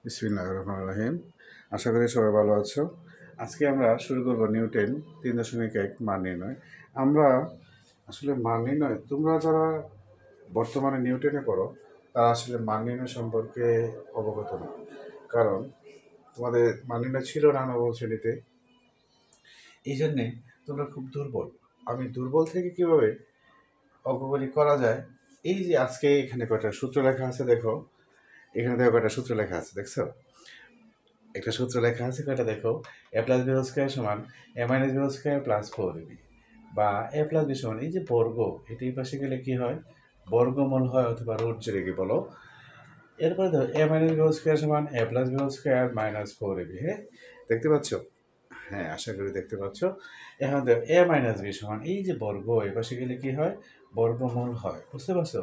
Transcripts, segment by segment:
বিসমিল্লাহির রহমানির রহিম। আশা করি সবাই ভালো আছো। আজকে আমরা শুরু করব নিউটন 3.1 মান নির্ণয়। আমরা আসলে মান নির্ণয়, তোমরা যারা বর্তমানে নিউটনে পড়ো তারা আসলে মান নির্ণয় সম্পর্কে অবগত না, কারণ তোমাদের মান নির্ণয় ছিল না নবম শ্রেণীতে। এই জন্যে তোমরা খুব দুর্বল। আমি দুর্বল থেকে কিভাবে অঙ্কগুলি করা যায়, এই যে আজকে এখানে কয়টা সূত্র লেখা আছে দেখো, এখানে দেখো কয়টা সূত্র লেখা আছে, দেখছো? একটা সূত্র লেখা আছে, কয়টা দেখো, A plus B whole square সমান A minus B whole square plus 4ab, বা এ প্লাস বি সমান এই যে বর্গ, এটা এই পাশে গেলে কি হয়, বর্গমূল হয় অথবা রুট যেটা কি বলো। এরপরে ধরো A minus B whole square সমান A plus B whole square minus 4ab। হ্যাঁ, দেখতে পাচ্ছ? হ্যাঁ, আশা করি দেখতে পাচ্ছ। এখন দেখো এ মাইনাস বি সমান এই যে বর্গ, এই পাশে গেলে কি হয়, বর্গমূল হয়, বুঝতে পারছো?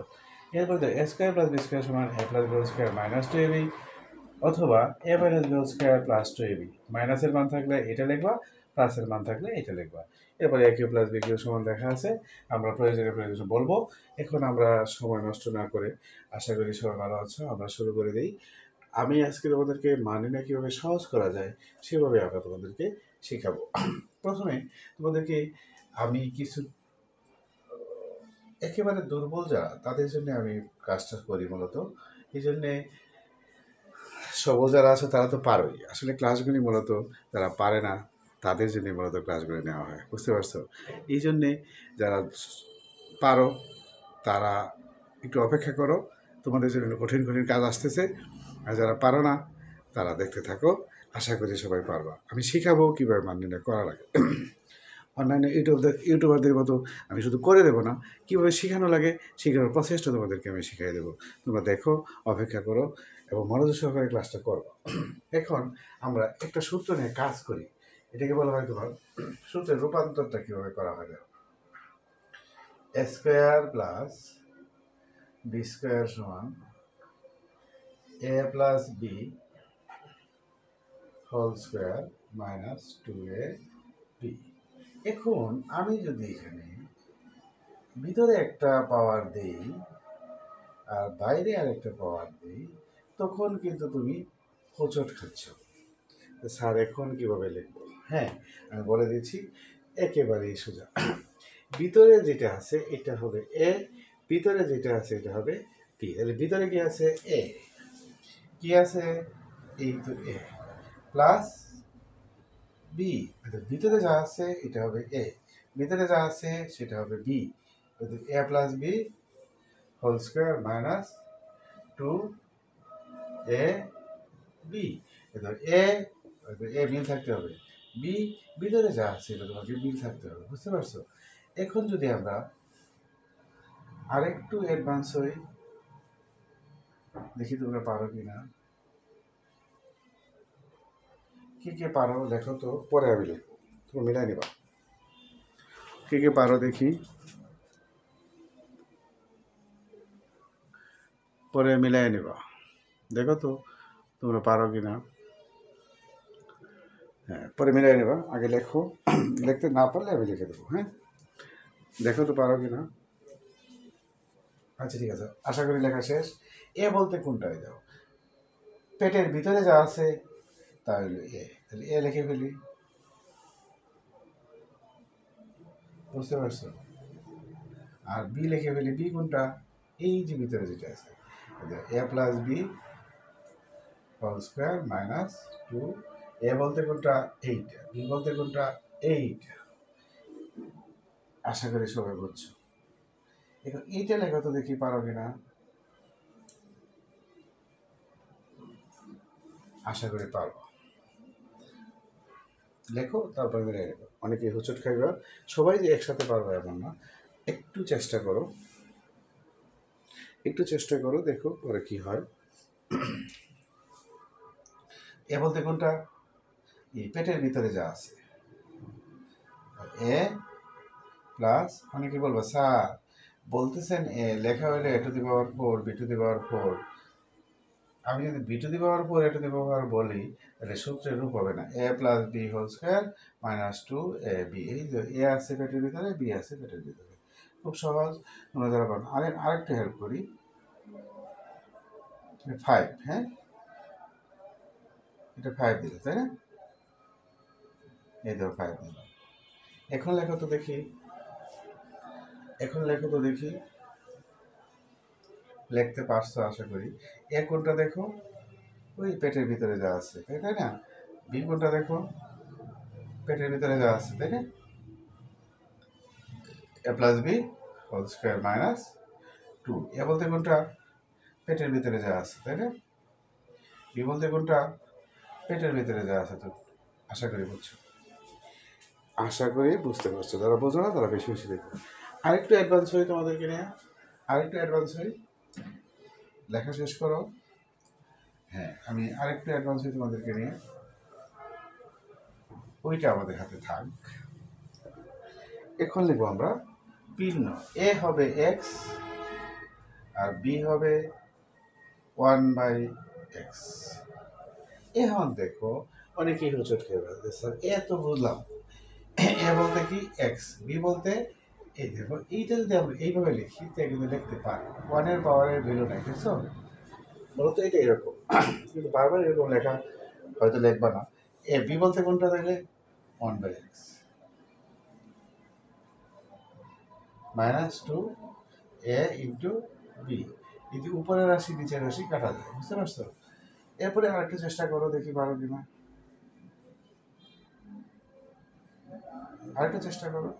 এরপর দেখো A square plus B square সমান A plus B whole square minus 2ab, অথবা A minus B whole square plus 2ab। মাইনাসের মান থাকলে এটা লিখবা, প্লাসের মান থাকলে এটা লিখবা। এরপরে এ কিউ প্লাস বি কিউ সমান দেখা আছে, আমরা প্রয়োজনে বলবো। এখন আমরা সময় নষ্ট না করে, আশা করি সবাই ভালো আছো, আমরা শুরু করে দিই। আমি আজকে তোমাদেরকে মানে না কীভাবে সহজ করা যায় সেভাবে আমরা তোমাদেরকে শেখাবো। প্রথমে তোমাদেরকে আমি কিছু একেবারে দুর্বল যারা তাদের জন্য আমি কাজটা করি মূলত। এই জন্যে সবল যারা আছে তারা তো পারোই, আসলে ক্লাসগুলি মূলত যারা পারে না তাদের জন্য মূলত ক্লাসগুলি নেওয়া হয়, বুঝতে পারছো? এই জন্যে যারা পারো তারা একটু অপেক্ষা করো, তোমাদের জন্য কঠিন কঠিন কাজ আসতেছে। আর যারা পারো না তারা দেখতে থাকো, আশা করি সবাই পারবা। আমি শিখাবো কীভাবে মান নির্ণয় করা লাগে। অনলাইনে ইউটিউবারদের মতো আমি শুধু করে দেবো না, কীভাবে শেখানো লাগে শেখানোর প্রসেসটা তোমাদেরকে আমি শিখিয়ে দেবো। তোমরা দেখো, অপেক্ষা করো এবং মনোযোগ সহকারে ক্লাসটা করো। এখন আমরা একটা সূত্র নিয়ে কাজ করি, এটাকে বলা হয় তোমার সূত্রের রূপান্তরটা কীভাবে করা হয়। A square plus B square সমান A plus B whole square minus 2ab। এখন আমি যদি এখানে ভিতরে একটা পাওয়ার দেই আর বাইরে আরেকটা পাওয়ার দিই, তখন কিন্তু তুমি হোঁচট খাচ্ছ। স্যার এখন কীভাবে লিখব? হ্যাঁ, আমি বলে দিচ্ছি, একেবারেই সোজা। ভিতরে যেটা আছে এটা হবে এ, ভিতরে যেটা আছে এটা হবে বি। তাহলে ভিতরে কি আছে? এ। কি আছে? এই তো এ প্লাস বি। ভিতরে যা আছে এটা হবে এ, ভিতরে যা আছে সেটা হবে B. A plus B whole square minus 2ab। এ এ মিল থাকতে হবে, বি ভিতরে যা আছে এটা তোমাকে মিল থাকতে হবে, বুঝতে পারছো? এখন যদি আমরা আরেকটু অ্যাডভান্স হই, দেখি তোমরা পারো কি না। কে কে পারো লেখো তো, পরে আমি লিখবো, তুমি মিলাই নিবা। কে কে পারো দেখি, পরে মিলাই নিবা। দেখো তো তোমরা পারো কি না। হ্যাঁ, পরে মিলাই নেবা, আগে লেখো। লিখতে না পারলে আমি লিখে দেবো। হ্যাঁ, দেখো তো পারো কি না। আচ্ছা ঠিক আছে, আশা করি লেখা শেষ। এ বলতে কোনটায় যাও, পেটের ভিতরে যা আছে তা হইল এ, তাহলে এ লিখে ফেলি, বুঝতে পারছো? আর বি লিখে ফেলি, বি কোনটা, এই যে ভিতরে যেটা আছে, A plus B whole square minus 2। A বলতে কোনটা? এইটা। বি বলতে কোনটা? এইটা। আশা করি সবাই বুঝছো। এখন এইটা লেখা তো দেখি পারো কিনা, আশা করি পারবো। লেখো, তারপরে মিলাই নেবো। অনেকে হোঁচট খাইবা, সবাই যে একসাথে পারবে এমন না, একটু চেষ্টা করো, একটু চেষ্টা করো, দেখো পরে কি হয়। এ বলতে কোনটা? এই পেটের ভিতরে যা আছে, এ প্লাস, অনেকে বলবো স্যার বলতেছেন এ লেখা হলে A to the power 4 B to the power 4। আমি যদি B to the power 4 A to the power বলি, তাহলে সূত্রের রূপ হবে না A plus B whole square minus 2ab। এই যে এ আছে পেটের ভিতরে, বি আছে পেটের ভিতরে, খুব সহজ। তোমরা যারা পারো, আরেকটু হেল্প করি, 5। হ্যাঁ, এটা 5 দিল, তাই না? এই দেখো 5 দিল। এখন লেখো তো দেখি, লিখতে পারছো আশা করি। এ কোনটা দেখো, ওই পেটের ভিতরে যা আছে, তাই না? বি কোনটা দেখো, পেটের ভিতরে যা আছে, তাই না? A plus B whole square minus 2। A বলতে কোনটা, পেটের ভিতরে যা আছে, তাই না? বি বলতে কোনটা, পেটের ভিতরে যা আছে। তো আশা করি বুঝছো, আশা করি বুঝতে পারছো। যারা বোঝো না তারা বেশি বেশি দেখো। আরেকটু অ্যাডভান্স হই তোমাদেরকে নিয়ে, আরেকটু অ্যাডভান্স হই। লেখা শেষ করো। হ্যাঁ, আমি আরেকটু অ্যাডভান্স হই তোমাদেরকে নিয়ে। ওইটা আমাদের হাতে থাক। এখন লিখবো আমরা ভিন্ন। এ হবে এক্স আর বি হবে 1/x। এখন দেখো অনেকেই হোঁচট খেয়ে বলছে, স্যার এ তো বুঝলাম, এ বলতে কি এক্স, বি বলতে এই দেখো, এইটা যদি আমরা এইভাবে লিখি তাই কিন্তু লিখতে পারি। 1-এর পাওয়ারের ভ্যালু নাই, দেখছো? মূলত এটা এরকম, কিন্তু বারবার এরকম লেখা হয়তো লিখবা না। এ বি বলতে কোনটা তাহলে 1/x -2 এ ইন্টু বি। এই যে উপরের রাশি নিচের রাশি কাটা যায়, বুঝতে পারছো? এরপরে আরেকটু চেষ্টা করো, দেখি পারো কিনা। আরেকটু চেষ্টা করো।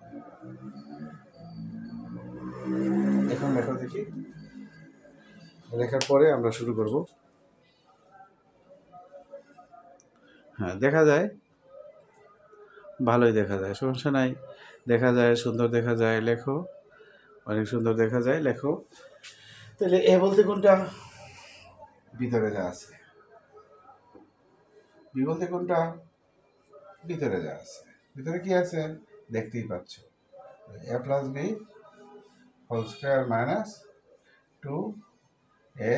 এখন লেখো দেখি, লেখার পরে আমরা শুরু করব। হ্যাঁ, দেখা যায়, ভালোই দেখা যায়, সমস্যা নাই। দেখা যায়, সুন্দর দেখা যায়, লেখো। অনেক সুন্দর দেখা যায়, লেখো। তাহলে এ বলতে কোনটা, ভিতরে যা আছে। বি বলতে কোনটা, ভিতরে যা আছে। ভিতরে কি আছে দেখতেই পাচ্ছ, A plus B whole square minus 2 A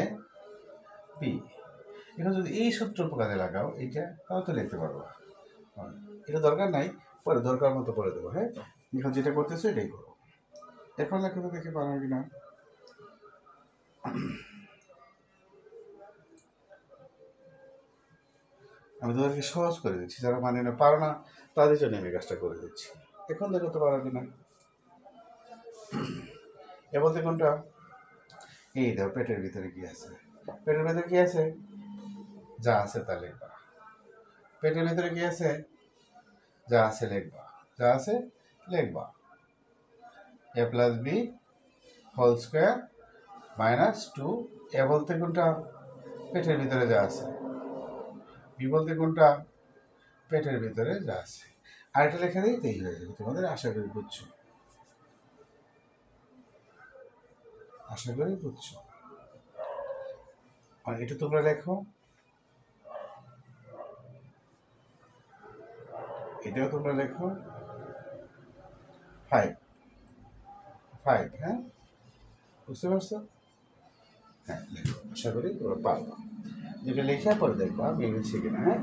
B. এখন যদি এই সূত্র কাজে লাগাও এইটা, তাও তো লিখতে পারবো। এটা দরকার নাই, পরে দরকার মতো পরে দেবো। হ্যাঁ, এখন যেটা করতেছো এটাই করো। এখন লেখো তো দেখে পারো কিনা। আমি তোমাদেরকে সহজ করে দিচ্ছি, যারা মানে না পারো না তাদের জন্য আমি কাজটা করে দিচ্ছি। এখন দেখো তো পারো কিনা। এ বলতে কোনটা, এই দেখো পেটের ভিতরে কি আছে। পেটের ভিতরে কি আছে, যা আছে তা লিখবা। পেটের ভিতরে কি আছে, যা আছে লিখবা, যা আছে লিখবা। A plus B whole square minus 2। A বলতে কোনটা, পেটের ভিতরে যা আছে। বি বলতে কোনটা, পেটের ভিতরে যা আছে। আরেকটা লেখা দিই তাই হয়ে যাবে তোমাদের। আশা করি বুঝছো, আশা করি বুঝছো। আর এটা তোমরা লেখো, এটাও তোমরা লেখো 5। হ্যাঁ, বুঝতে পারছো? হ্যাঁ লেখো, আশা করি তোমরা পারবা। যেটা লেখা পরে দেখবা মিলছে কিনা। হ্যাঁ,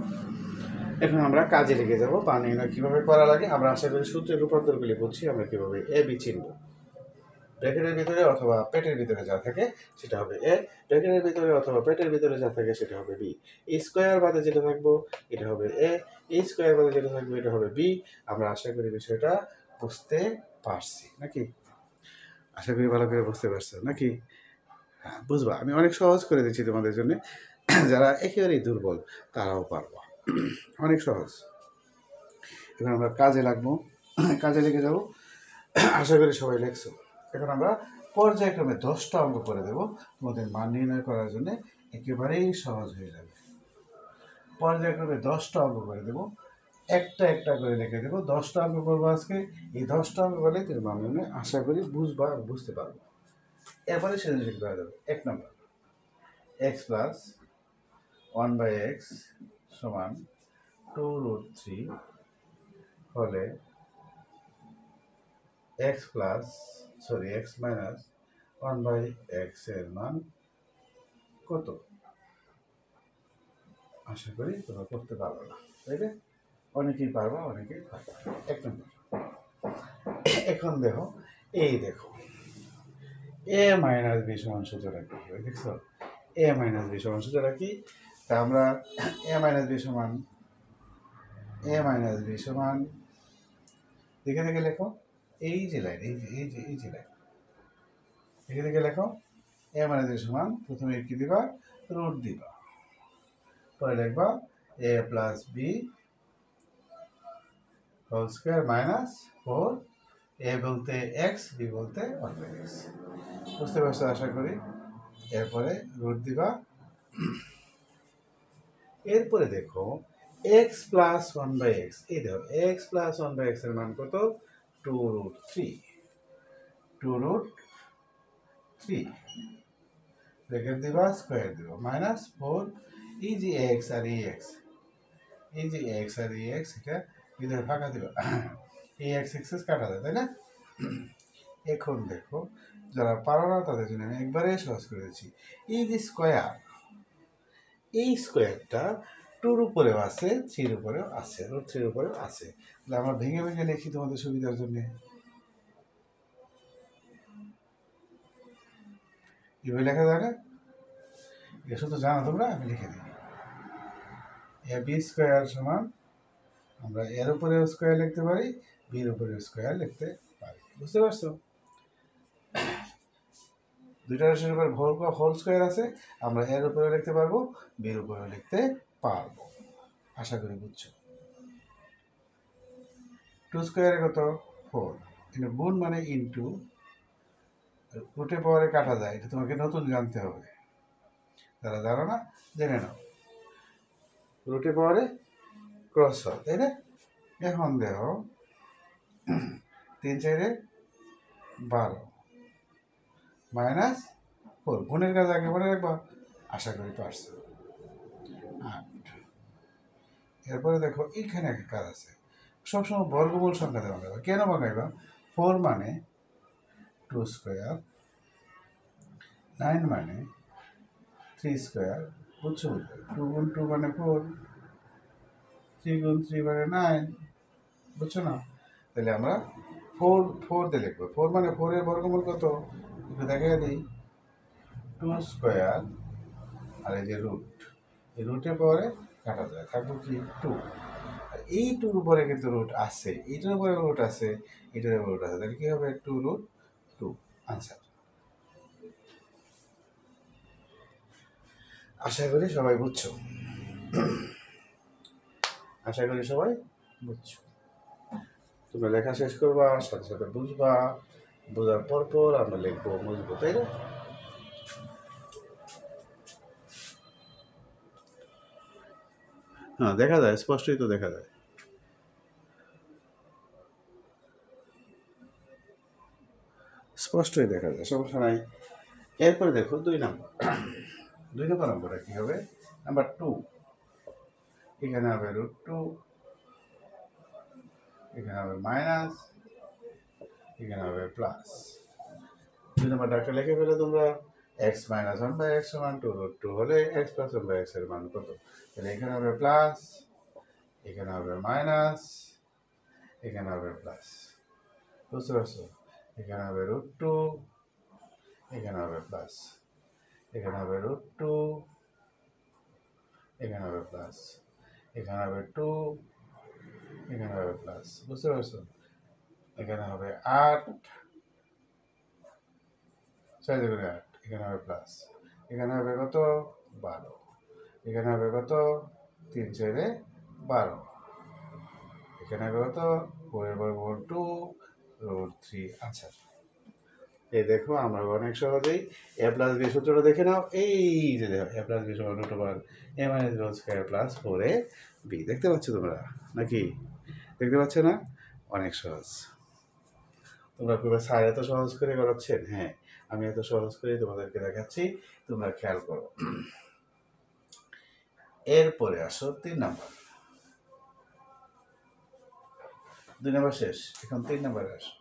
এখন আমরা কাজে লেগে যাবো। পানি না কীভাবে করা লাগে আমরা আশা করি সূত্রের রূপান্তরগুলি বুঝছি। আমরা কীভাবে এ বি চিনব। ব্র্যাকেটের ভিতরে অথবা পেটের ভিতরে যা থাকে সেটা হবে এ, ব্র্যাকেটের ভিতরে অথবা পেটের ভিতরে যা থাকে সেটা হবে বি। এই স্কোয়ার বাদে যেটা থাকবো এটা হবে এ, এই স্কোয়ার বাদে যেটা থাকবে এটা হবে বি। আমরা আশা করি বিষয়টা বুঝতে পারছি নাকি? আশা করি ভালো করে বুঝতে পারছো নাকি? হ্যাঁ, বুঝবা। আমি অনেক সহজ করে দিচ্ছি তোমাদের জন্য, যারা একেবারেই দুর্বল তারাও পারবা। অনেক সহজ। এবার আমরা কাজে লাগবো, কাজে লেগে যাবো। আশা করি সবাই লেখছো। এখন আমরা পর্যায়ক্রমে 10টা অঙ্ক করে দেবো, তোমাদের মান নির্ণয় করার জন্য একেবারেই সহজ হয়ে যাবে। পর্যায়ক্রমে 10টা অঙ্ক করে দেবো, একটা একটা করে লিখে দেবো। 10টা অঙ্ক করবো আজকে। এই 10টা অঙ্ক করলে তুমি মান নির্ণয় আশা করি বুঝবা, বুঝতে পারবো। এরপরে সৃজনশীল করা যাবে। 1 নম্বর, এক্স প্লাস 1/x সমান 2√3 হলে এক্স মাইনাস 1/x এর মান কত? আশা করি তোমরা করতে পারবে না, তাই না? অনেকেই পারবা, অনেকেই পারবা। 1 নম্বর। এখন দেখো, এই দেখো এ মাইনাস বি সমান সূত্রটা কি, দেখছো? এ মাইনাস বি সমান সূত্রটা কি? তা আমরা এ মাইনাস বি সমান দেখে দেখে লেখো এই যে লাইন এই যে লাইন দেখে দেখে লেখো এ মাইনাস বি সমান প্রথমে কি দিবা রুট দিবা পরে লিখবা A plus B whole square minus 4 A বলতে এক্স বি বলতে 1/x বুঝতে পারছো আশা করি। এরপরে রুট দিবা, এরপরে দেখো এক্স প্লাস 1/x, এই দেখো এক্স প্লাস 1/x এর মান কত 2√3 ব্র্যাকেট দিবা স্কোয়ার দিবা মাইনাস 4 এই যে এক্স আর এক্স এটা ভিতরে ফাঁকা দিবা এই এক্স এক্সেস কাটা যায় তাই না। এখন দেখো যারা পারো না তাদের জন্য আমি একবারে সহজ করে দিচ্ছি। এই যে স্কোয়ার, এই স্কোয়ারটা 2-র উপরেও আছে, 3-র উপরেও আছে, √3-র উপরেও আছে। তাহলে আমরা ভেঙে ভেঙে লিখি তোমাদের সুবিধার জন্য। এভাবে লেখা যায় না? এটা শুধু জানো তোমরা, আমি লিখে দিই। এ বি স্কোয়ার সমান আমরা এর উপরেও স্কোয়ার লিখতে পারি, বির উপরেও স্কোয়ার লিখতে পারি। বুঝতে পারছো? দুইটা রাশির উপর হোল স্কোয়ার আছে, আমরা এর উপরেও লিখতে পারবো, বির উপরেও লিখতে পারবো। আশা করি বুঝছো। 2 স্কোয়ারে কত 4, কিন্তু গুণ মানে ইনটু, রুটে পাওয়ারে কাটা যায়, এটা তোমাকে নতুন জানতে হবে। যারা জানো না জেনে নাও, রুটে পাওয়ারে ক্রস হয় তাই না। এখন দেখো 3×4=12 মাইনাস 4, গুণের কাজ আগে মনে রাখবা, আশা করি পারছো। 8, এরপরে দেখো এখানে একটা কাজ আছে, সবসময় বর্গমূল সংখ্যা দেওয়া যাবে। কেন বানাইবা? 4 মানে 2 স্কোয়ার, 9 মানে 3 স্কোয়ার, বুঝছো? 2 গুণ 2 মানে 4, 3 গুণ 3 মানে 9, বুঝছো না? তাহলে আমরা 4 দিয়ে লিখবো। 4 মানে 4 এর বর্গমূল কত একটু দেখাই দিই, 2 স্কোয়ার আর এই যে রুট, এই রুটের পরে কাটা যায়, থাকবো কি 2। আর এই 2-র উপরে কিন্তু রুট আছে, এইটার উপরে রুট আছে, এটার উপরে রুট আছে, তাহলে কি হবে 2√2 আনসার। আশা করি সবাই বুঝছো, আশা করি সবাই বুঝছো। তোমরা লেখা শেষ করবা, সাথে সাথে বুঝবা, বোঝার পর আমরা লিখবো, বুঝবো, তাই না? হ্যাঁ দেখা যায়, স্পষ্টই তো দেখা যায়। স্পষ্টই দেখা যায়, সমস্যা নাই। এরপরে দেখো 2 নম্বর। 2 নম্বরটা কি হবে? নাম্বার 2, এখানে হবে √2, এখানে হবে মাইনাস, এখানে হবে প্লাস। 2 নম্বরটা একটা লিখে ফেলে তোমরা, x - 1/x সমান 2√2 হলে x + 1/x এর মান কত? তাহলে এখানে হবে প্লাস, এখানে হবে মাইনাস, এখানে হবে প্লাস। বুঝতে পারছো? এখানে হবে √2, এখানে হবে প্লাস, এখানে হবে √2, এখানে হবে প্লাস, এখানে হবে 2, এখানে হবে প্লাস। বুঝতে পারছো? এখানে হবে 8, 6 × 8, এখানে হবে প্লাস, এখানে হবে কত 12, এখানে হবে কত 3×4=12, এখানে হবে কত 4/2√3 আনসার। এই দেখো আমরা অনেক সহজেই a + b সূত্রটা দেখে নাও। এই যে দেখো a + b সমান √a - b² + 4ab। দেখতে পাচ্ছ তোমরা নাকি? দেখতে পাচ্ছ না? অনেক সহজ। তোমরা পুরো স্যার এত সহজ করে করাচ্ছেন? হ্যাঁ, আমি এত সহজ করে তোমাদেরকে দেখাচ্ছি, তোমরা খেয়াল করো। এরপরে আসো 3 নম্বর। 2 নম্বর শেষ, এখন 3 নম্বরে আসো।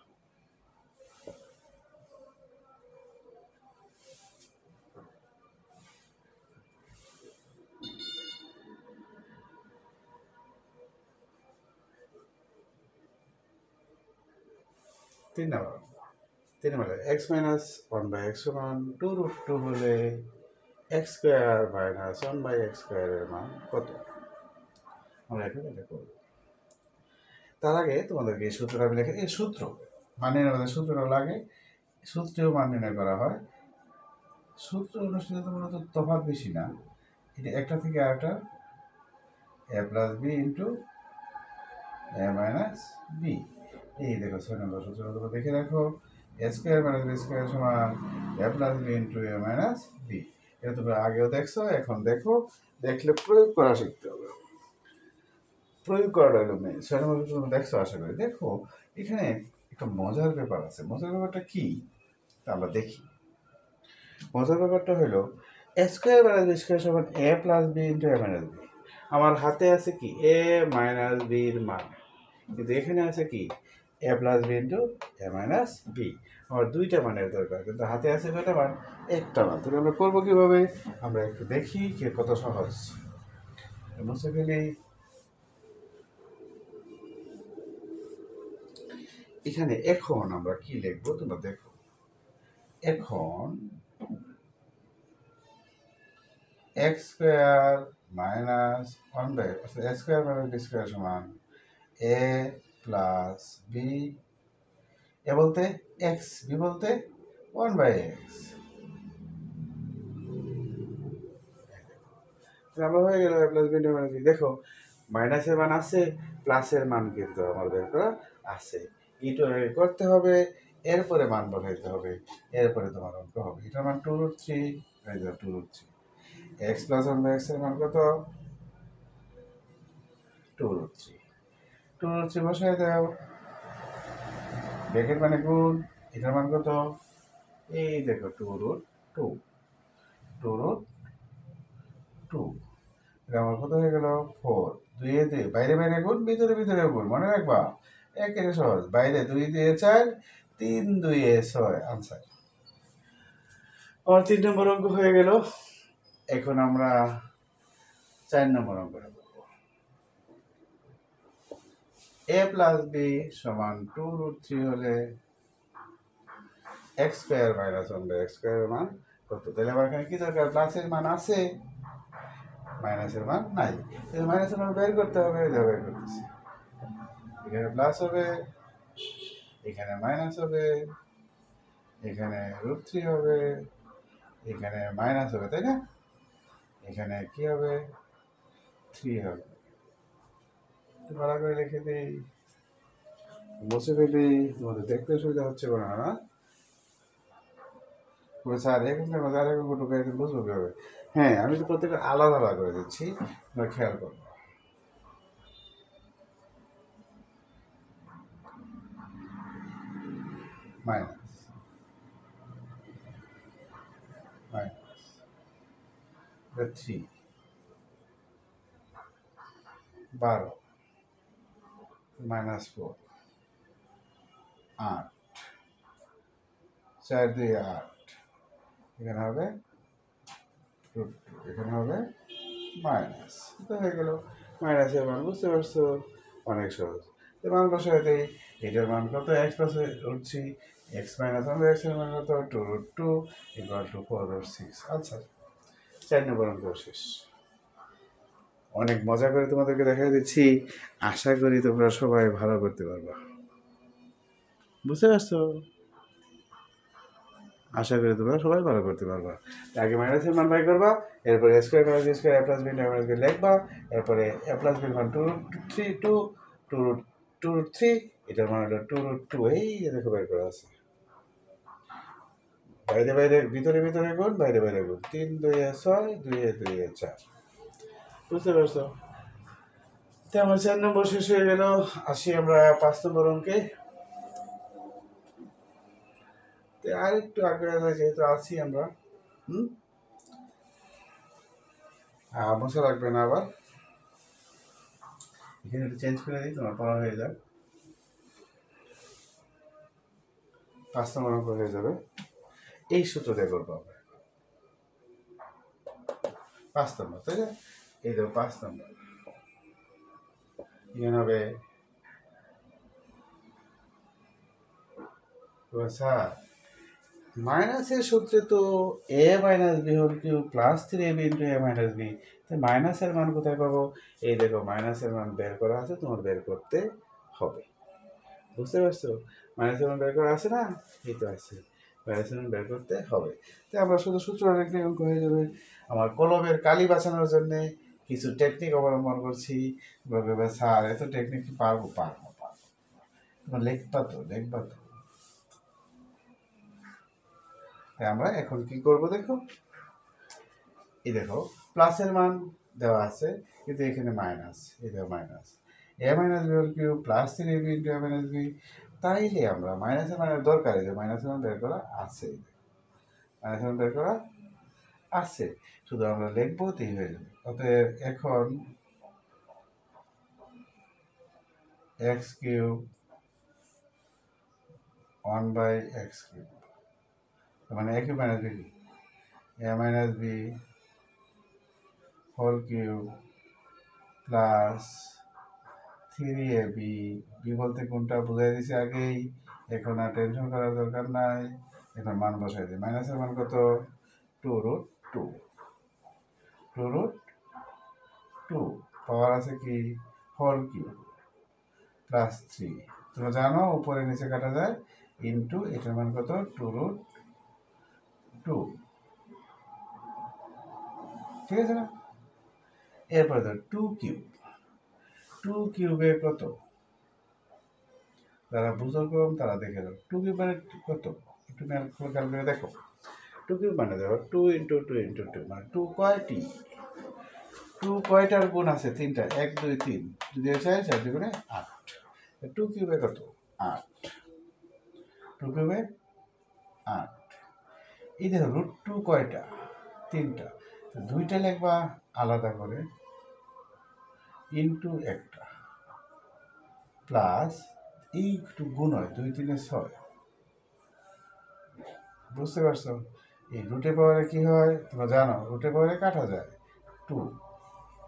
3 নম্বর x - 1/x সমান 2√2 হলে এক্স স্কোয়ার মাইনাস 1/x স্কোয়ারের মান কত? আমরা এখানে এটা করবো। তার আগে তোমাদেরকে এই সূত্রটা আমি লিখে, এই সূত্র মান নির্ণয়ের সূত্রটা লাগে, সূত্রেও মান নির্ণয় করা হয়। সূত্র অনুসারে তো মূলত তফাৎ বেশি না, এটা একটা থেকে আরেকটা a plus B into a minus B. এই দেখো 6 নম্বর সূত্রটা দেখে রাখো, a square minus B square সমান a plus B into a minus B. এটা তুমি আগেও দেখছো, এখন দেখো, দেখলে প্রয়োগ করা শিখতে হবে। প্রয়োগ করাটা হলো মেন। 6 নম্বর সূত্র তুমি দেখছো আশা করি। দেখো এখানে একটা মজার ব্যাপার আছে। মজার ব্যাপারটা কি তা আমরা দেখি। মজার ব্যাপারটা হলো এ স্কোয়ার মাইনাস বি স্কোয়ার সমান A plus B into A minus B. আমার হাতে আছে কি এ মাইনাস বির মান, কিন্তু এখানে আছে কি এ plus B into A minus B. আমার দুইটা মানের দরকার, কিন্তু হাতে আছে কয়টা মান? একটা মান। তাহলে আমরা করবো কিভাবে? আমরা একটু দেখি কে কত সহজ। মুছে ফেলি। এখানে এখন আমরা কি লিখবো তোমরা দেখো। এখন এক্স স্কোয়ার মাইনাস 1/, এ স্কোয়ার মাইনাস বি স্কোয়ার সমান এ প্লাস বি, এ বলতে এক্স, বি বলতে 1/x। আমরা হয়ে গেল A plus B into minus B. দেখো মাইনাসের মান আছে, প্লাসের মান কিন্তু আমার বের করা আছে। ইটো করতে হবে, এরপরে মান বসাইতে হবে, এরপরে তোমার অঙ্ক হবে। এটার মান 2√3, এই যে 2√3। এক্স প্লাস 1/x এর মান কত? 2√3। 2√3 বসাই দাও, ব্র্যাকেট মানে গুণ, এটার মান কত? এই দেখো 2√2, 2√2। আমার কত হয়ে গেল? 4। 2 এ 2, বাইরে বাইরে গুণ, ভিতরে ভিতরে গুণ, মনে রাখবা একেবারে সহজ। বাইরে 2 দিয়ে 4, 3 2 এ 6, আনসার। আমার 3 নম্বর অঙ্ক হয়ে গেল। এখন আমরা 4 নম্বর অঙ্কটা করব। a প্লাস বি সমান 2√3 হলে এক্স স্কোয়ার মাইনাস 1/x স্কোয়ারের মান কত? তাহলে আমার এখানে কি দরকার? প্লাসের মান আছে, মাইনাসের মান নাই। মাইনাসের মান বের করতে হবে, বের করতেছি। এখানে প্লাস হবে, এখানে মাইনাস হবে, এখানে √3 হবে, এখানে মাইনাস হবে, তাই না? এখানে কি হবে? 3 হবে। ভালো করে লিখে দিই, বসে ফেলি, তোমাদের দেখতে সুবিধা হচ্ছে না? স্যার এখানে আর এক ঢুকে বুঝবো কিভাবে? হ্যাঁ, আমি তো প্রত্যেকটা আলাদা আলাদা করে দিচ্ছি, তোমরা খেয়াল করবো। Minus minus 3, 12 -4, 8, 4 2 8। এখানে হবে √2, এখানে হবে মাইনাস। তো হয়ে গেল মাইনাসের মান, বুঝতে পারছো? অনেক সহজ। তো মান বসায় দেই। এটার মান কত? X plus √3, x minus 1/x এর মান কত? 2√2 = 4/6। আচ্ছা, 4 নম্বর অঙ্ক শেষ। অনেক মজা করে তোমাদেরকে দেখা দিচ্ছি, আশা করি তোমরা সবাই ভালো করতে পারবা। বুঝতে পারছো? আশা করি তোমরা সবাই ভালো করতে পারবা। আগে মাইনাসের মান বাই করবা, এরপরে এ square minus B square A plus B into A minus B লিখবা, এরপরে এ প্লাস বির মান 2√3, এটার মান হলো 2√2। এই দেখো বের করা আছে। বাইরে বাইরে ভিতরে ভিতরে গুণ, বাইরে বাইরে গুণ, 3 2 এ 6, 2 এ 2 এ 4। বুঝতে পারছো? তো আমার 4 নম্বর শেষ হয়ে গেল। আসি আমরা 5 নম্বর অঙ্কে। আর একটু আগে যেহেতু আছি আমরা, মশা লাগবে না আবার। এখানে একটু চেঞ্জ করে দিই, তোমার পড়া হয়ে যাক। 5 নম্বর অঙ্ক হয়ে যাবে। এই সূত্র দিয়ে করবো আমরা 5 নম্বর, তাই না? এই দেখো 5 নম্বর। এখানে হবে স্যার মাইনাসের সূত্রে তো A minus B whole cube plus 3ab into A minus B. তো মাইনাসের মান কোথায় পাবো? এই দেখো মাইনাসের মান বের করা আছে, তোমার বের করতে হবে। বুঝতে পারছো? মাইনাসের মান বের করা আছে না? এই তো আছে, মাইনাসের মান বের করতে হবে। তো আমরা শুধু সূত্র লিখলে অঙ্ক হয়ে যাবে। আমার কলমের কালি বাঁচানোর জন্য কিছু টেকনিক অবলম্বন করছি। বলবে স্যার এত টেকনিক কি পারবো? পারবো পারবো। তোমার লিখবা তো। তাই আমরা এখন কি করব দেখো, এই দেখো প্লাসের মান দেওয়া আছে কিন্তু এখানে মাইনাস, এই দেখো minus A minus B whole cube plus 3ab into A minus B. তাইলে আমরা মাইনাসের মানের দরকার, এই যে মাইনাসের মান বের করা আছে, মাইনাসের মান বের করা আছে, শুধু আমরা লিখবো তাই হয়ে যাবে। অতএব এখন এক্স কিউব 1/x কিউব মানে A cube minus B A minus B whole cube plus 3ab, B বলতে কোনটা বুঝাই দিছি আগেই, এখন আর টেনশন করার দরকার নাই। এখন মান বসাই দিই। মাইনাসের মান কত? 2√2, 2√2 পাওয়ার আছে কি হোল কিউব প্লাস 3, তোমরা জানো উপরে নিচে কাটা যায়, ইন্টু এটার মান কত? 2√2, ঠিক আছে না? এরপরে ধর 2 কিউবের কত? যারা বুঝো কম তারা দেখে দাও। 2 কিউব মানে কত? একটু খেয়াল করে দেখো। 2 কিউব মানে দেখো 2 ইন্টু 2 ইন্টু 2 মানে 2 কয়টি? 2 কয়টার গুণ আছে? 3টা, 1 2 3, যদি 4 দুগুণে 8। 2 কিউবে কত? 8। 2 কিউবে 8। এই দেখো √2 কয়টা? 3টা, দুইটা লিখবা আলাদা করে, ইন্টু একটা, প্লাস এই একটু গুণ হয় 2 3 6। বুঝতে পারছো? এই রুটে পাওয়ারে কি হয় তোমরা জানো, রুটে পাওয়ারে কাটা যায় 2,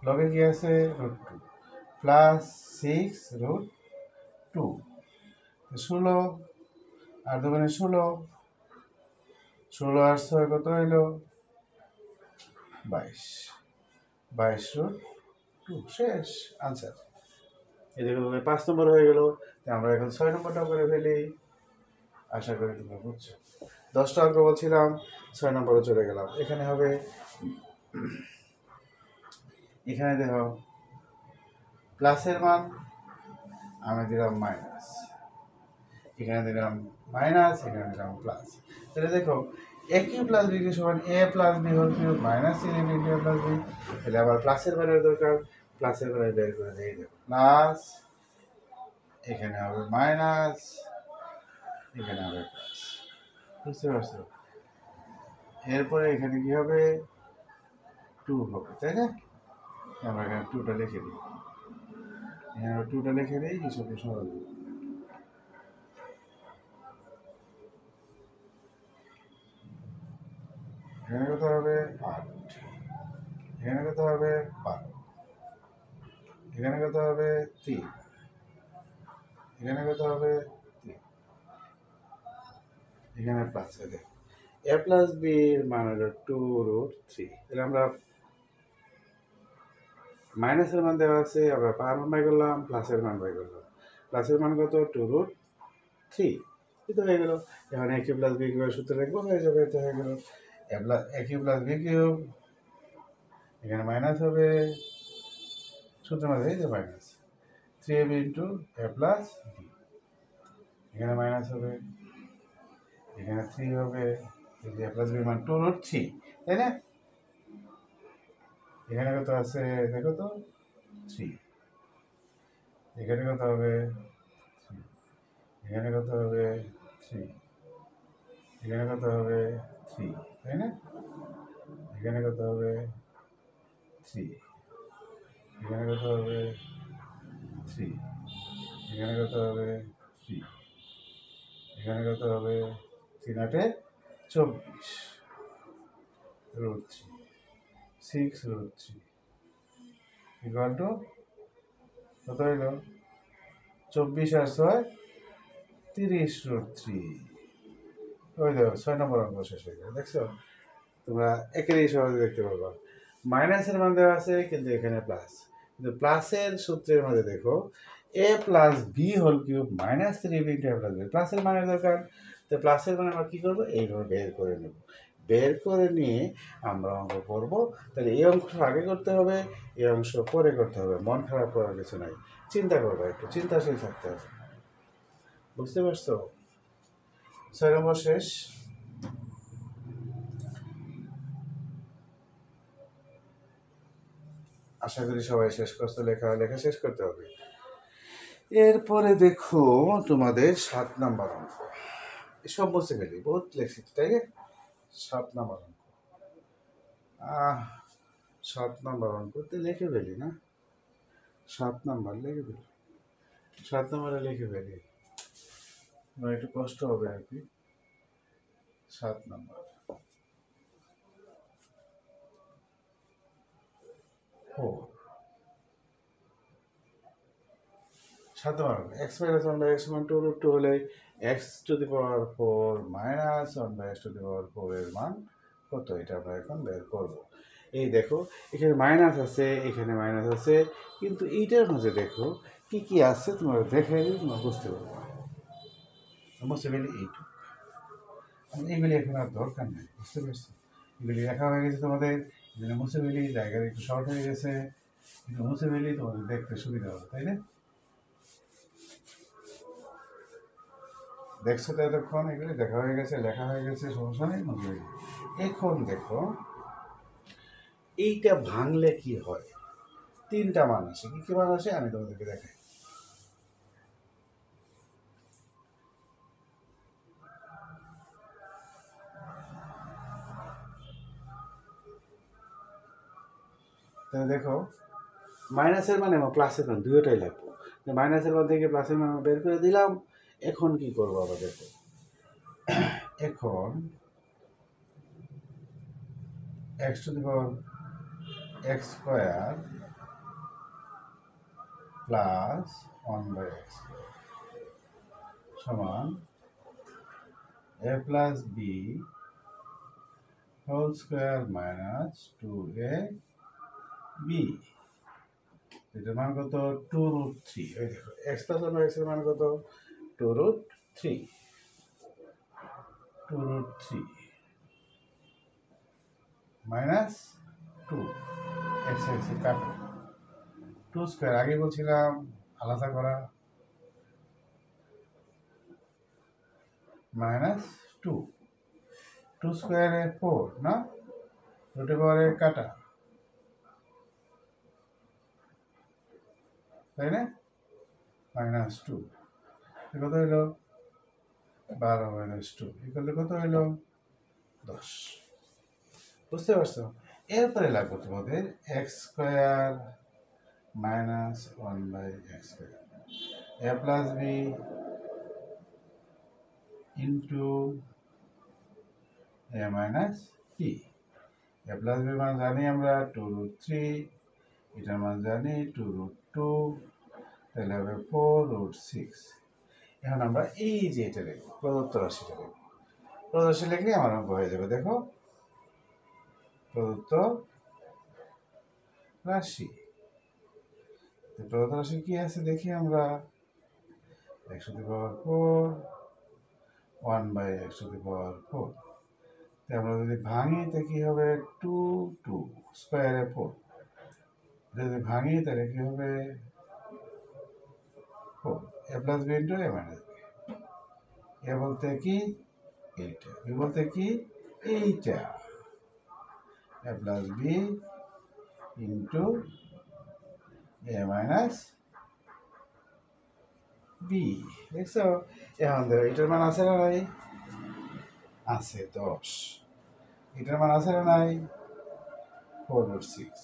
লগে কি আছে? √2 প্লাস 6√2, 16 আর 2 16, 16 আর 6 কত হইলো? 22, 22√2 শেষ আনসার। এই দেখো 5 নম্বর হয়ে গেল। আমরা এখন 6 নম্বরটা করে ফেলি। আশা করি তোমরা বুঝছো। 10টা অঙ্ক বলছিলাম, 6 নম্বরে চলে গেলাম। এখানে হবে, এখানে দেখো প্লাসের মান আমি দিলাম মাইনাস, এখানে দিলাম মাইনাস, এখানে দিলাম প্লাস। তাহলে দেখো A cube plus B cube সমান A plus B whole cube minus 3ab into A plus B. তাহলে আবার প্লাসের বেলার দরকার, প্লাসের বেলায় বের করে দিয়ে দেবো প্লাস, এখানে হবে মাইনাস, এখানে হবে প্লাস। বুঝতে পারছো? এরপরে এখানে কি হবে? 2 হবে, তাই না? আমরা এখানে 2টা লিখে দিই, এখানে 2টা লিখে দিই, হিসাবে সহজ। এখানে কত হবে? 8, এখানে কত হবে? 12, এখানে কত হবে? 3, এখানে কত হবে? 3, এখানে প্লাস আছে। এ প্লাস বি এর মান হলো 2√3। তাহলে আমরা মাইনাসের মান দেওয়া আছে, আমরা পাওয়ার মান বাই করলাম, প্লাসের মান বাই করলাম। প্লাসের মান কত? 2√3, এটা হয়ে গেল। এখন এ কিউব প্লাস বি কিউব সূত্র লিখবো, হয়ে যাবে, এটা হয়ে গেল এ কিউব প্লাস বি কিউব। এখানে মাইনাস হবে, সূত্রের মধ্যে এই যে minus 3ab into A plus B, এখানে মাইনাস হবে, এখানে 3 হবে, এই যে এ প্লাস বি মান 2√3, তাই না? এখানে কত আছে দেখো তো? 3, এখানে কত হবে? 3, এখানে কত হবে? 3, এখানে কত হবে? 3, তাই না? এখানে কত হবে? 3, এখানে কত হবে? 3, এখানে কত হবে? 3, এখানে কত হবে? 3 8 24 √3, 6√3 ইকুয়াল টু কত হইল? 24 আর 6 30√3। ওই দেখো 6 নম্বর অঙ্ক শেষ হয়ে গেল, দেখছো? তোমরা একেরই সহজে দেখতে পারবা মাইনাসের মান দেওয়া আছে কিন্তু এখানে প্লাস, কিন্তু প্লাসের সূত্রের মধ্যে দেখো A plus B whole cube minus 3b into A plus B, প্লাসের মানের দরকার। তো প্লাসের মানে আমরা কী করবো, এইভাবে বের করে নেব, বের করে নিয়ে আমরা অঙ্ক করবো। তাহলে এই অংশ আগে করতে হবে, এই অংশ পরে করতে হবে, মন খারাপ করার কিছু নাই, চিন্তা করবো, একটু চিন্তাশীল থাকতে হবে, বুঝতে পারছো? 6 নম্বর শেষ। আশা করি সবাই শেষ করছো, লেখা শেষ করতে হবে। এরপরে দেখো তোমাদের 7 নম্বর অঙ্ক, সব বসে গেলি বহুত লেখছি, তাই না? 7 নম্বর অঙ্ক, 7 নম্বর অঙ্কতে লিখে ফেলি না, 7 নম্বর লিখে ফেলি, 7 নম্বরে লিখে ফেলি, আমার একটু কষ্ট হবে আর কি। 7 নম্বর ও 7 নম্বর X minus one by X মান টু রুট টু হলে X to the power 4 minus one by X to the power 4 এর মান কত, এটা আমরা এখন বের করবো। এই দেখো এখানে মাইনাস আছে, এখানে মাইনাস আছে, কিন্তু এইটার মাঝে দেখো কি কি আছে, তোমরা দেখে দিলে তোমরা বুঝতে পারবো। বুঝতে পারলে এইটুকু, এইগুলি এখন আর দরকার নেই, বুঝতে পারছি? এগুলি লেখা হয়ে গেছে তোমাদের, এখানে মুছে ফেলি, জায়গাটা একটু শর্ট হয়ে গেছে, একটু মুছে ফেলি, তোমাদের দেখতে সুবিধা হবে, তাই না? দেখছো তো এতক্ষণ, এগুলি দেখা হয়ে গেছে, লেখা হয়ে গেছে, সমস্যা নেই, মুছে ফেলি। এখন দেখো এইটা ভাঙলে কি হয়, 3টা মান আসে, কি কি মান আসে আমি তোমাদেরকে দেখাই। তাহলে দেখো মাইনাসের মানে এবং প্লাসের মান দুটোটাই লাগবে, মাইনাসের মান থেকে প্লাসের মান বের করে দিলাম। এখন কি করবো আবার দেখো, এখন X to the power X square plus 1/x সমান A plus B whole square minus 2ab, এটার মান কত, 2√3। এই দেখো এক্স প্লাস 1/x এর মান কত, 2√3, 2√3 মাইনাস 2, এক্স এক্স কাটো, 2 স্কোয়ার আগে বলছিলাম আলাদা করা, মাইনাস 2, 2 স্কোয়ারে 4 না, রুটে পাওয়ারে কাটা, তাই না, মাইনাস 2 কত হইলো 12 মাইনাস 2 এগুলো কত হইলো 10, বুঝতে পারছো? এরপরে লাগবে তোমাদের X square minus 1/x square A plus B into A minus B, A plus B মান জানি আমরা 2√3, এটার মান জানি 2√2, তাহলে হবে 4√6। এখন আমরা এই যে এটা লিখবো, প্রদত্ত রাশিটা লিখবো, প্রদত্ত রাশি লিখলে আমার অঙ্ক হয়ে যাবে। দেখো প্রদত্ত রাশি, প্রদত্ত রাশি কি আছে দেখি আমরা, X to the power 4 1/x to the power 4, আমরা যদি ভাঙি তো কি হবে 2 2 স্কোয়ারে 4, যদি ভাঙি তাহলে কি হবে 4, এ plus B into A minus B, এ বলতে কি এইটা, বি বলতে কি এইটা, এ plus B into A minus B, দেখছো? এখন দেখো এটার মান আছে না নাই, আছে 10, এটার মান আছে না নাই 4√6,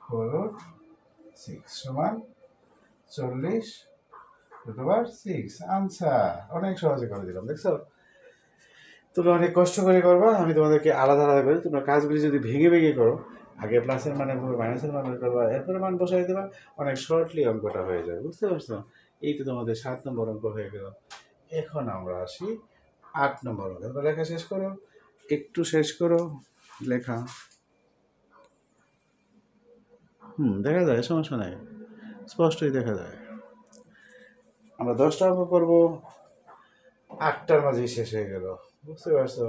4√6 সমান 40√6 আনসার। অনেক সহজে করে দিলাম, দেখছো? তোমরা অনেক কষ্ট করে করবা, আমি তোমাদেরকে আলাদা আলাদা করে, তোমরা কাজগুলি যদি ভেঙে ভেঙে করো, আগে প্লাসের মানে মাইনাসের মানে করবা, এরপরে মান বসাই দেবা, অনেক শর্টলি অঙ্কটা হয়ে যাবে, বুঝতে পারছো? এই তো তোমাদের 7 নম্বর অঙ্ক হয়ে গেল। এখন আমরা আসি 8 নম্বর অঙ্ক। তো লেখা শেষ করো, একটু শেষ করো লেখা। দেখা যায়, সমস্যা নাই, স্পষ্টই দেখা যায়। আমরা 10টা অঙ্ক করবো, 8টার মাঝেই শেষ হয়ে গেল, বুঝতে পারছো?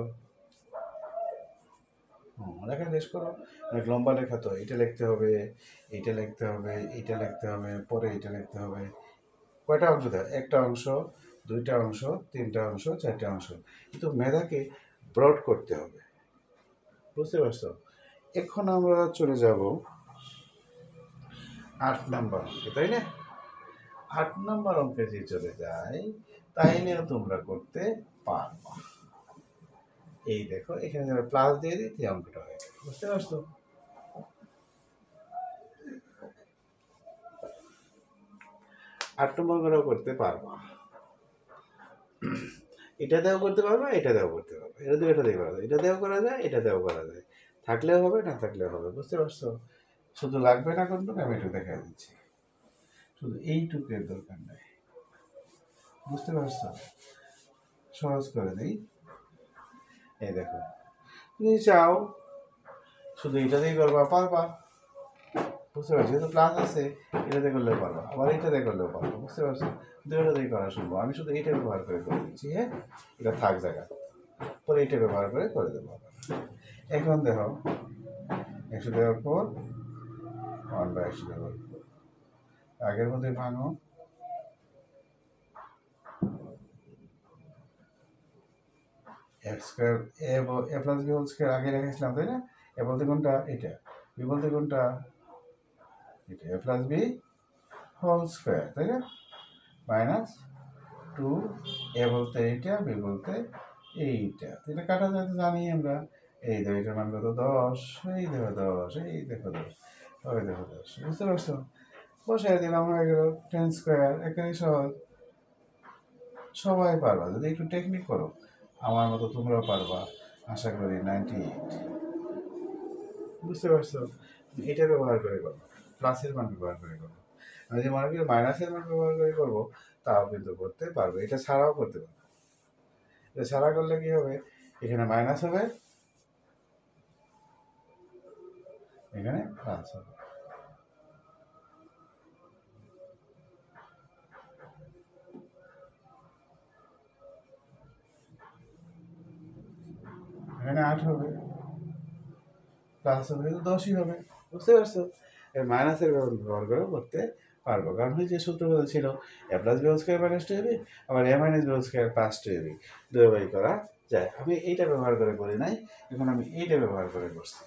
লেখা শেষ করো। অনেক লম্বা লেখা তো, এটা লিখতে হবে, এইটা লিখতে হবে, এইটা লিখতে হবে, পরে এইটা লিখতে হবে। কয়টা অংশ দেয়? একটা অংশ, দুইটা অংশ, তিনটা অংশ, চারটা অংশ। কিন্তু মেধাকে ব্রড করতে হবে, বুঝতে পারছো? এখন আমরা চলে যাব 8 নম্বর অঙ্কে, তাই না? 8 নম্বর অঙ্কে যে চলে যায়, তাইলেও তোমরা করতে পারবো। এই দেখো, এখানে যারা প্লাস দিয়ে দিই, এই অঙ্কটা হয়ে গেল, বুঝতে পারছো? 8 নম্বর অঙ্কটাও করতে পারবো। এটা দিয়েও করতে পারবো, এটা দিয়েও করতে পারবো, এটা দিয়ে এটা দিয়ে করা যায়, এটা দিয়েও করা যায়, এটা দিয়েও করা যায়। থাকলেও হবে, না থাকলেও হবে, বুঝতে পারছো? শুধু লাগবে না কোনটুকু, আমি একটু দেখা দিচ্ছি। শুধু এইটুকের দরকার নেই, বুঝতে পারছো? সহজ করে দিই। এই দেখো, তুমি চাও শুধু এটা দিয়ে করবা, পারবা, বুঝতে পারছো? যেহেতু ক্লাস আছে, এটাতে করলেও পারবা, আবার এটাতে করলেও পারবা, বুঝতে পারছো? দুটো দিয়ে করা সম্ভব। আমি শুধু এইটা ব্যবহার করে দিচ্ছি, হ্যাঁ, এটা থাক জায়গা, পরে এইটা ব্যবহার করে দেবো। এখন দেখো, 100 দেওয়ার পর 1/100 দেওয়ার পর আগের মধ্যে ভাঙো। Square A plus B whole square আগে রেখেছিলাম, তাই না? এ বলতে কোনটা? এটা। বি বলতে কোনটা? এটা। এ প্লাস বি হোল স্কোয়ার, তাই না? মাইনাস 2, এ বলতে এইটা, বি বলতে এইটা। এটা কাটা যায় তো জানি আমরা। এই দেখো, এটার মান কত? 10। এই দেখো 10, এই দেখো 10, ওই দেখো 10, বুঝতে পারছো? বসাই দিলাম, হয়ে গেল 10 স্কোয়ার। এখানে সহজ, সবাই পারবা যদি একটু টেকনিক করো। আমার মতো তোমরাও পারবা, আশা করি। 98, বুঝতে পারছো? এটা ব্যবহার করে করো, প্লাসের মান ব্যবহার করে করো। আমি যদি মনে করি মাইনাসের মান ব্যবহার করে করবো, তাও কিন্তু করতে পারবে। এটা ছাড়াও করতে পারবে। এটা ছাড়া করলে কি হবে? এখানে মাইনাস হবে, এখানে প্লাস হবে। এখানে 8 হবে, প্লাস হবে, কিন্তু 10ই হবে, বুঝতে পারছো? এই মাইনাসের ব্যবহার করে করতে পারবো, কারণ ওই যে সূত্র ছিল, A plus B whole square minus 2ab, আবার A minus B whole square plus 2ab, দুইভাবেই করা যায়। আমি এইটা ব্যবহার করে করি নাই, এখন আমি এইটা ব্যবহার করে করছি।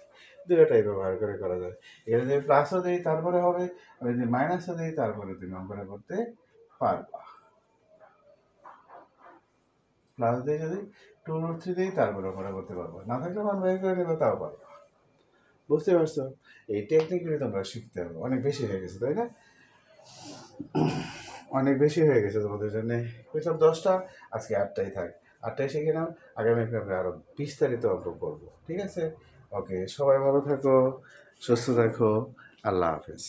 দুইটাই ব্যবহার করে করা যায়। এখানে যদি প্লাসও দিই তারপরে হবে, আমি যদি মাইনাসও দিই তারপরে তুমি অঙ্কটা করতে পারবা। প্লাস দিয়ে যদি 2√3 দিই তারপরে অঙ্কটা করতে পারবো, না থাকলে মান বের করে নেবে, তাও পারবো, বুঝতে পারছো? এই টেকনিকগুলি তোমরা শিখতে হবে। অনেক বেশি হয়ে গেছে, তাই না? অনেক বেশি হয়ে গেছে তোমাদের জন্য। বুঝলাম 10টা, আজকে 8টাই থাক। 8টাই শিখে নাও, আগামীকাল আমরা আরও বিস্তারিত অঙ্ক করবো, ঠিক আছে? ওকে, সবাই ভালো থাকো, সুস্থ থাকো, আল্লাহ হাফেজ।